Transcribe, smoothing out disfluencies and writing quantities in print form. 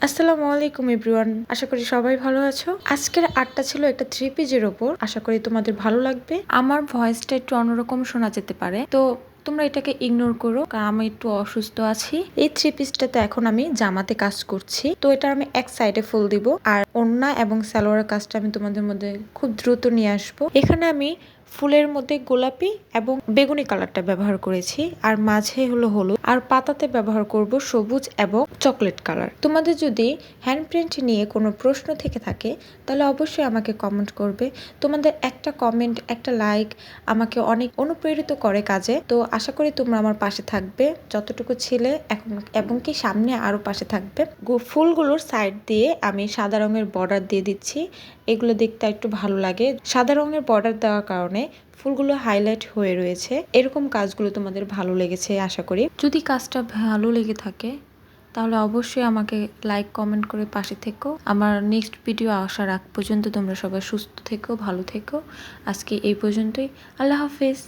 আসসালামু আলাইকুম এভরিওয়ান, আশা করি সবাই ভালো আছো। আজকের আর্টটা ছিল একটা 3 পেজের ওপর। আশা করি তোমাদের ভালো লাগবে। আমার ভয়েসটা একটু অন্যরকম শোনা যেতে পারে, তো তোমরা এটাকে ইগনোর করো, কারণ আমি একটু অসুস্থ আছি। এই 3 পিসটাতে এখন আমি জামাতে কাজ করছি, তো এটা আমি এক সাইডে ফুল দিব, আর ওড়না এবং সালোয়ারের কাজটা আমি তোমাদের মধ্যে খুব দ্রুত নিয়ে আসবো। এখানে আমি ফুলের মধ্যে গোলাপি এবং বেগুনি কালারটা ব্যবহার করেছি, আর মাঝে হলো হলুদ, আর পাতাতে ব্যবহার করব সবুজ এবং চকলেট কালার। তোমাদের যদি হ্যান্ড প্রিন্ট নিয়ে কোনো প্রশ্ন থেকে থাকে তাহলে অবশ্যই আমাকে কমেন্ট করবে। তোমাদের একটা কমেন্ট, একটা লাইক আমাকে অনেক অনুপ্রেরিত করে কাজে। তো আশা করি তোমরা আমার পাশে থাকবে যতটুকু ছিলে এখন, এবং কি সামনে আরো পাশে থাকবে। ফুলগুলোর সাইড দিয়ে আমি সাদা রঙের বর্ডার দিয়ে দিচ্ছি। এগুলো দেখতে একটু ভালো লাগে। সাদা রঙের বর্ডার দেওয়ার কারণে ফুলগুলো হাইলাইট হয়ে রয়েছে। এরকম কাজগুলো তোমাদের ভালো লেগেছে আশা করি। যদি কাজটা ভালো লেগে থাকে তাহলে অবশ্যই আমাকে লাইক কমেন্ট করে পাশে থেকো। আমার নেক্সট ভিডিও আসার আগ পর্যন্ত তোমরা সবাই সুস্থ থেকো, ভালো থেকো। আজকে এই পর্যন্তই। আল্লাহ হাফেজ।